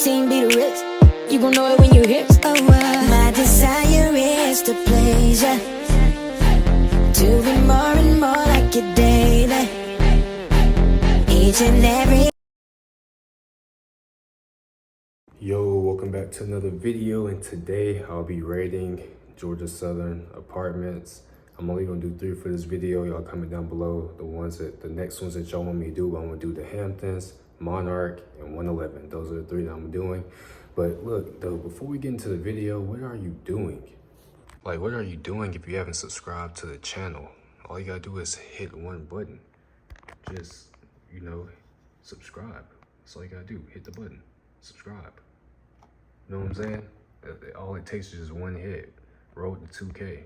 team be the Ritz. You gon' know it when you hear it. Oh, my desire is to please ya, to be more and more like you daily, each and every. Yo, welcome back to another video, and today I'll be rating Georgia Southern apartments. I'm only gonna do 3 for this video. Y'all comment down below the next ones that y'all want me to do. I'm gonna do the Hamptons, Monarch, and 111. Those are the 3 that I'm doing. But look, though, before we get into the video, what are you doing? Like, what are you doing if you haven't subscribed to the channel? All you gotta do is hit one button. Just, subscribe. That's all you gotta do. Hit the button. Subscribe. You know what I'm saying? All it takes is just one hit. Road to 2K.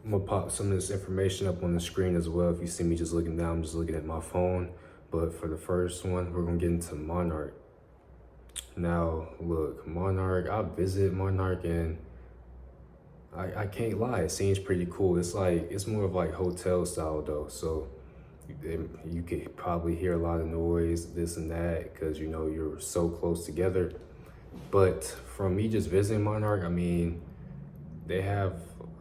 I'm gonna pop some of this information up on the screen as well. If you see me just looking down, I'm just looking at my phone. But for the first one, we're gonna get into Monarch. Now, look, Monarch, I visited Monarch and I can't lie, it seems pretty cool. It's more of like hotel style though. So you could probably hear a lot of noise, this and that, because you're so close together. But from me just visiting Monarch, I mean, they have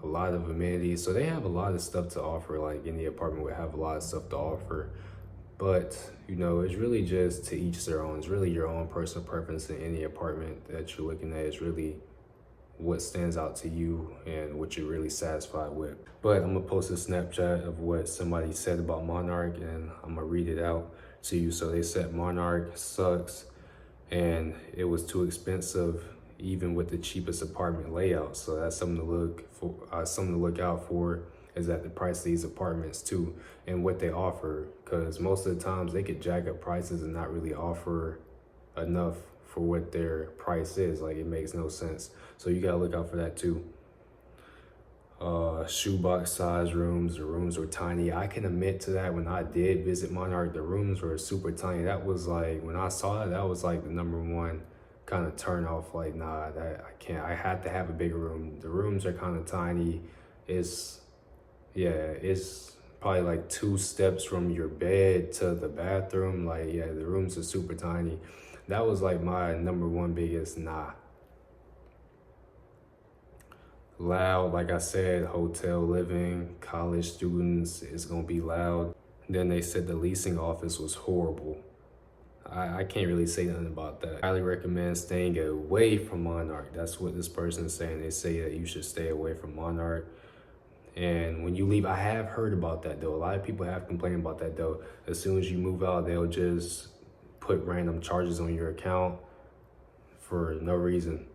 a lot of amenities. So they have a lot of stuff to offer, like any apartment would have a lot of stuff to offer. But, it's really just to each their own. It's really your own personal preference in any apartment that you're looking at. It's really what stands out to you and what you're really satisfied with. But I'm gonna post a Snapchat of what somebody said about Monarch, and I'm gonna read it out to you. So they said Monarch sucks and it was too expensive even with the cheapest apartment layout. So that's something to look for, something to look out for, is at the price of these apartments too and what they offer, because most of the times they could jack up prices and not really offer enough for what their price is. Like, it makes no sense. So you gotta look out for that too. Shoebox size rooms, the rooms were tiny. I can admit to that. When I did visit Monarch, the rooms were super tiny. That was like, when I saw it, that was like the #1 kind of turn off. Like, nah, that I can't. I had to have a bigger room. The rooms are kind of tiny. It's probably like 2 steps from your bed to the bathroom. Like, yeah, the rooms are super tiny. That was like my #1 biggest nah. Loud, like I said, hotel living, college students, it's gonna be loud. Then they said the leasing office was horrible. I can't really say nothing about that. I highly recommend staying away from Monarch. That's what this person is saying. They say that you should stay away from Monarch. And when you leave, I have heard about that though. A lot of people have complained about that though. As soon as you move out, they'll just put random charges on your account for no reason.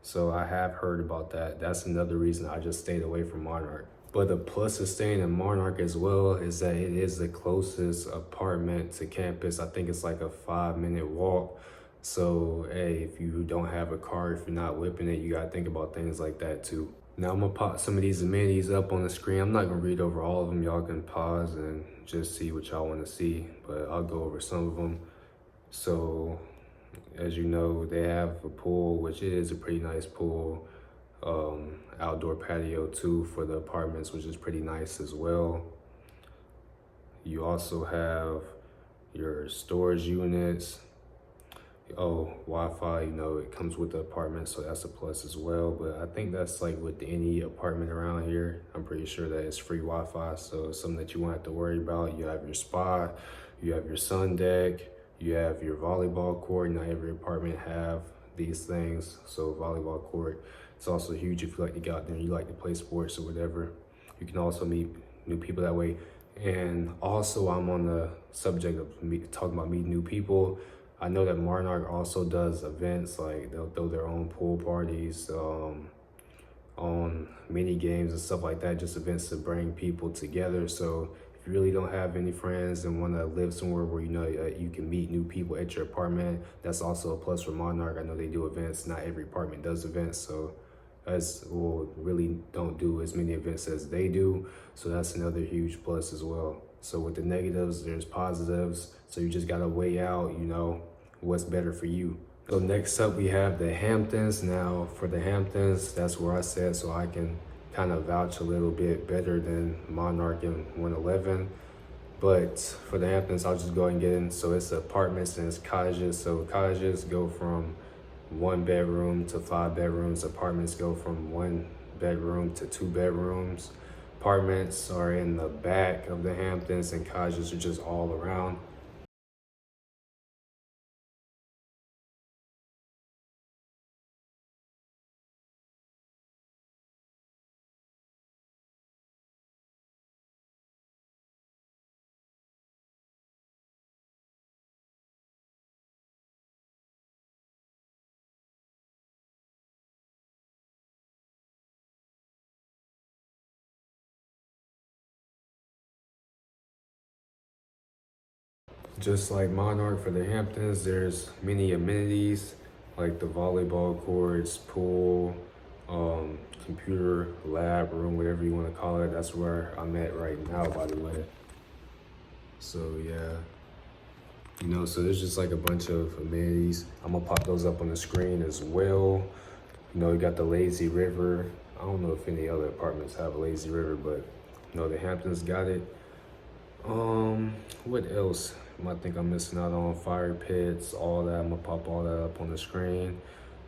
So I have heard about that. That's another reason I just stayed away from Monarch. But the plus of staying in Monarch as well is that it is the closest apartment to campus. I think it's like a 5-minute walk. So, hey, if you don't have a car, if you're not whipping it, you gotta think about things like that too. Now I'm gonna pop some of these amenities up on the screen. I'm not gonna read over all of them. Y'all can pause and just see what y'all wanna see, but I'll go over some of them. So, as you know, they have a pool, which is a pretty nice pool. Outdoor patio too for the apartments, which is pretty nice as well. You also have your storage units. Wi-Fi, it comes with the apartment, so that's a plus as well. But I think that's like with any apartment around here. I'm pretty sure that it's free Wi-Fi, so it's something that you won't have to worry about. You have your spa, you have your sun deck, you have your volleyball court. Not every apartment have these things. So volleyball court, it's also huge if you like to get out there and you like to play sports or whatever. You can also meet new people that way. And also, I'm on the subject of talking about meeting new people. I know that Monarch also does events, like they'll throw their own pool parties, on mini games and stuff like that, just events to bring people together. So if you really don't have any friends and want to live somewhere where you can meet new people at your apartment, that's also a plus for Monarch. I know they do events. Not every apartment does events, so really don't do as many events as they do. So that's another huge plus as well. So with the negatives, there's positives. So you just gotta weigh out, what's better for you. So next up we have the Hamptons. Now for the Hamptons, that's where I said, so I can kind of vouch a little bit better than Monarch and 111. But for the Hamptons, I'll just go ahead and get in. So it's apartments and it's cottages. So cottages go from 1 bedroom to 5 bedrooms. Apartments go from 1 bedroom to 2 bedrooms. Apartments are in the back of the Hamptons and cottages are just all around. Just like Monarch for the Hamptons, there's many amenities like the volleyball courts, pool, computer lab room, whatever you want to call it. That's where I'm at right now, by the way. So yeah, so there's just like a bunch of amenities. I'm gonna pop those up on the screen as well. You got the lazy river. I don't know if any other apartments have a lazy river, but the Hamptons got it. What else? I think I'm missing out on fire pits, all that. I'm gonna pop all that up on the screen.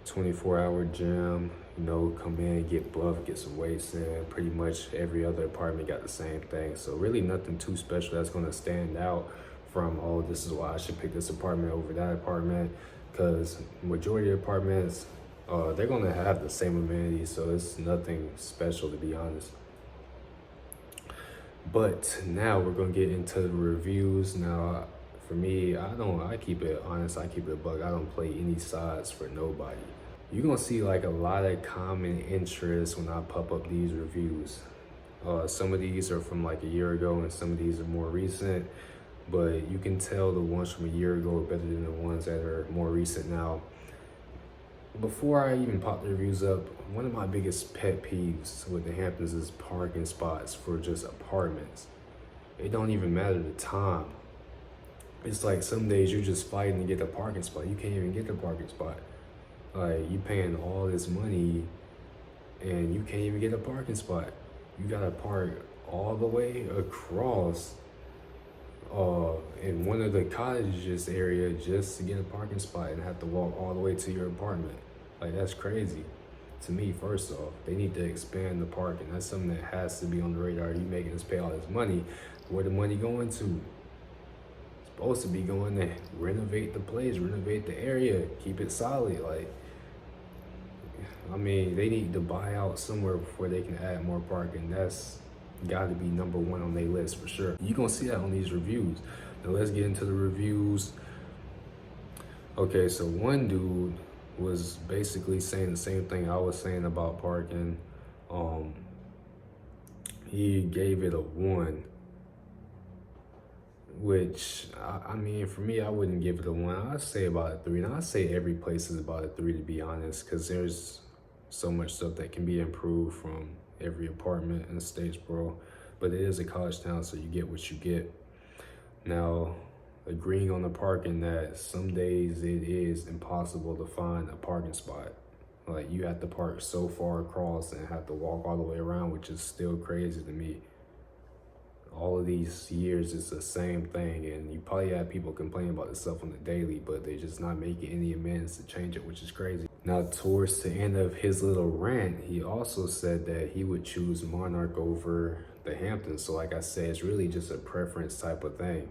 24-hour gym, come in, get buff, get some weights in. Pretty much every other apartment got the same thing. So really nothing too special that's gonna stand out from, oh, this is why I should pick this apartment over that apartment. Because majority of apartments, they're gonna have the same amenities. So it's nothing special, to be honest. But now we're gonna get into the reviews. Now, for me, I keep it honest, I keep it a buck. I don't play any sides for nobody. You're gonna see like a lot of common interest when I pop up these reviews. Some of these are from like a year ago and some of these are more recent, but you can tell the ones from a year ago are better than the ones that are more recent now. Before I even pop the reviews up, one of my biggest pet peeves with the Hamptons is parking spots for just apartments. It don't even matter the time. It's like some days you're just fighting to get a parking spot. You can't even get the parking spot. Like, you paying all this money and you can't even get a parking spot. You gotta park all the way across in one of the cottages area just to get a parking spot and have to walk all the way to your apartment. Like, that's crazy to me. First off, they need to expand the parking. That's something that has to be on the radar. You making us pay all this money. Where the money going to? It's supposed to be going to renovate the place, renovate the area, keep it solid. Like, I mean, they need to buy out somewhere before they can add more parking. That's got to be number one on their list for sure. You're gonna see that on these reviews. Now let's get into the reviews. Okay, so one dude was basically saying the same thing I was saying about parking. He gave it a 1, which I mean, for me, I wouldn't give it a 1. I'd say about a 3. And I'd say every place is about a 3, to be honest, because there's so much stuff that can be improved from every apartment in Statesboro, but it is a college town, so you get what you get. Now, agreeing on the parking, that some days it is impossible to find a parking spot. Like, you have to park so far across and have to walk all the way around, which is still crazy to me. All of these years, it's the same thing, and you probably have people complaining about this stuff on the daily, but they're just not making any amends to change it, which is crazy. Now, towards the end of his little rant, he also said that he would choose Monarch over the Hamptons. So like I said, it's really just a preference type of thing.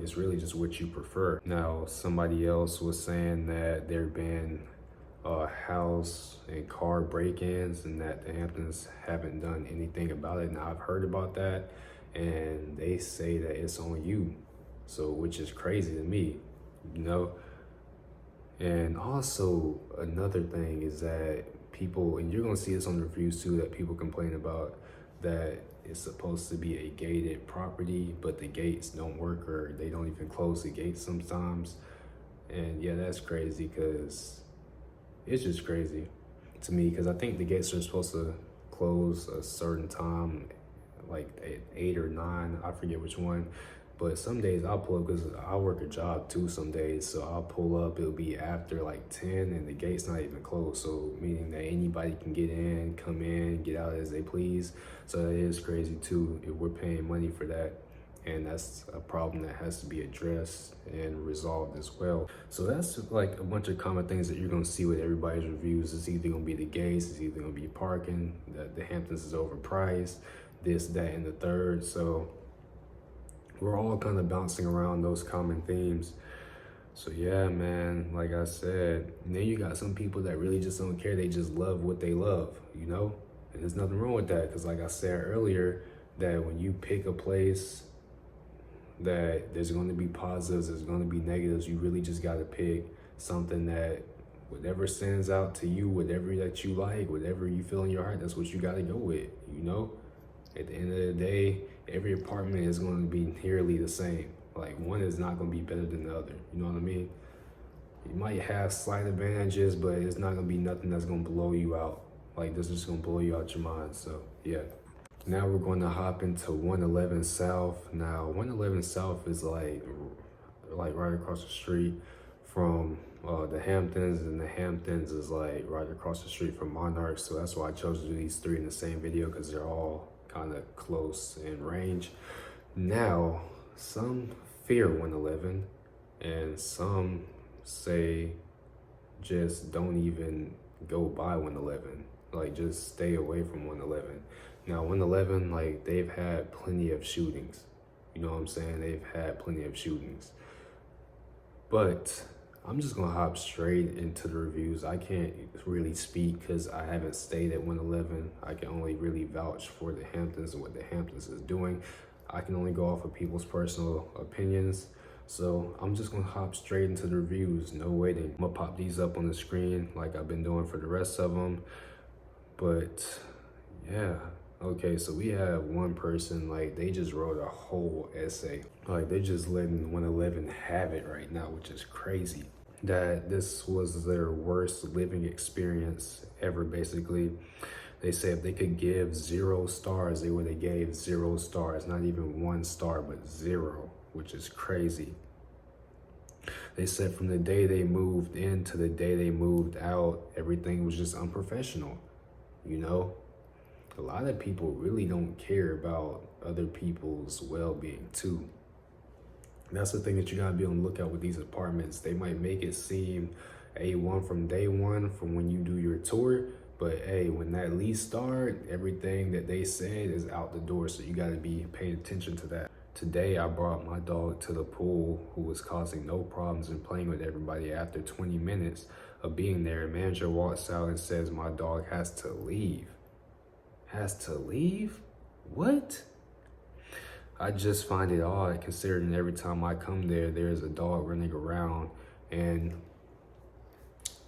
It's really just what you prefer. Now, somebody else was saying that there have been house and car break-ins and that the Hamptons haven't done anything about it. Now, I've heard about that, and they say that it's on you. So, which is crazy to me, And also, another thing is that people, and you're gonna see this on the reviews too, that people complain about that it's supposed to be a gated property, but the gates don't work, or they don't even close the gates sometimes. And yeah, that's crazy, because it's just crazy to me, because I think the gates are supposed to close a certain time, like at 8 or 9, I forget which one. But some days I'll pull up, because I work a job too some days, so I'll pull up, it'll be after like 10 and the gate's not even closed. So meaning that anybody can get in, come in, get out as they please. So that is crazy too, if we're paying money for that. and that's a problem that has to be addressed and resolved as well. So that's like a bunch of common things that you're gonna see with everybody's reviews. It's either gonna be the gates, it's either gonna be parking, that the Hamptons is overpriced, this, that, and the third. So we're all kind of bouncing around those common themes. So yeah, man, like I said, and then you got some people that really just don't care. They just love what they love, you know? And there's nothing wrong with that, because like I said earlier, that when you pick a place, that there's going to be positives, there's going to be negatives. You really just got to pick something that whatever stands out to you, whatever that you like, whatever you feel in your heart, that's what you got to go with, you know? At the end of the day, every apartment is going to be nearly the same. Like, one is not going to be better than the other, you know what I mean? You might have slight advantages, but it's not going to be nothing that's going to blow you out. Like, this is going to blow you out your mind, so yeah. Now we're going to hop into 111 South. Now, 111 South is like right across the street from the Hamptons, and the Hamptons is like right across the street from Monarch. So that's why I chose to do these three in the same video, because they're all kind of close in range. Now, some fear 111, and some say just don't even go by 111. Like, just stay away from 111. Now, 111, like, they've had plenty of shootings. You know what I'm saying? They've had plenty of shootings. But I'm just gonna hop straight into the reviews. I can't really speak because I haven't stayed at 111. I can only really vouch for the Hamptons and what the Hamptons is doing. I can only go off of people's personal opinions. So I'm just gonna hop straight into the reviews, no waiting. I'm gonna pop these up on the screen like I've been doing for the rest of them. But yeah, okay, so we have one person, like, they just wrote a whole essay. Like, they're just letting 111 have it right now, which is crazy. That this was their worst living experience ever, basically. They said if they could give 0 stars, they would have gave 0 stars. Not even 1 star, but 0, which is crazy. They said from the day they moved in to the day they moved out, everything was just unprofessional, you know? A lot of people really don't care about other people's well-being too. That's the thing that you gotta be on the lookout with these apartments. They might make it seem A1 from day one, from when you do your tour, but hey, when that lease start, everything that they said is out the door, so you gotta be paying attention to that. Today, I brought my dog to the pool, who was causing no problems and playing with everybody. After 20 minutes of being there, a manager walks out and says my dog has to leave. Has to leave? What? I just find it odd, considering every time I come there, there's a dog running around. And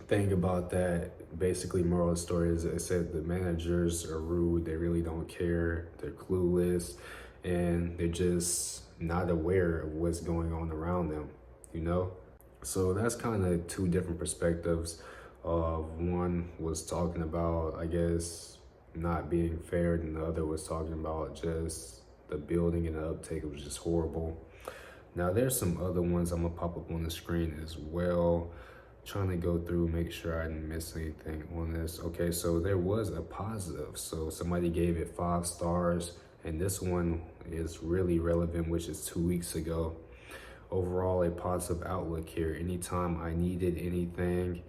think about that, basically moral of the story is it said the managers are rude, they really don't care, they're clueless, and they're just not aware of what's going on around them, you know? So that's kind of two different perspectives. One was talking about, I guess, not being fair, and the other was talking about just the building and the uptake was just horrible. Now there's some other ones I'm gonna pop up on the screen as well, trying to go through, make sure I didn't miss anything on this. Okay, so there was a positive. So somebody gave it 5 stars, and this one is really relevant, which is 2 weeks ago. Overall, a positive outlook here. Anytime I needed anything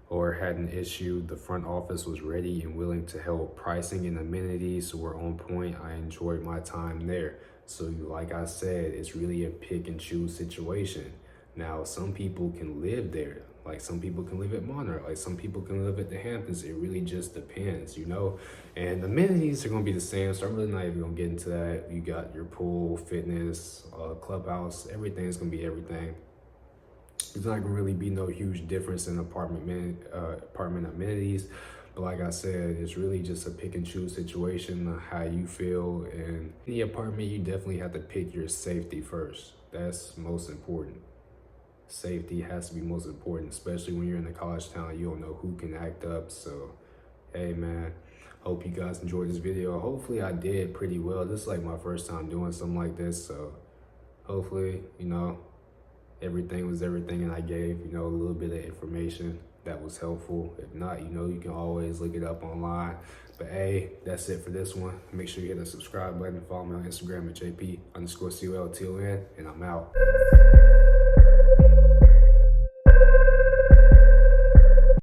or had an issue, the front office was ready and willing to help. Pricing and amenities were on point. I enjoyed my time there. So like I said, it's really a pick and choose situation. Now, some people can live there. Like, some people can live at Monarch. Like, some people can live at the Hamptons. It really just depends, you know? And amenities are gonna be the same, so I'm really not even gonna get into that. You got your pool, fitness, clubhouse, everything's gonna be everything. There's not gonna really be no huge difference in apartment amenities, but like I said, it's really just a pick and choose situation, how you feel. And in the apartment, you definitely have to pick your safety first. That's most important. Safety has to be most important, especially when you're in a college town. You don't know who can act up. So hey man, hope you guys enjoyed this video. Hopefully I did pretty well. This is like my first time doing something like this, so hopefully, you know, everything was everything, and I gave, you know, a little bit of information that was helpful. If not, you know, you can always look it up online. But hey, that's it for this one. Make sure you hit the subscribe button. Follow me on Instagram at JP_COLTON, and I'm out.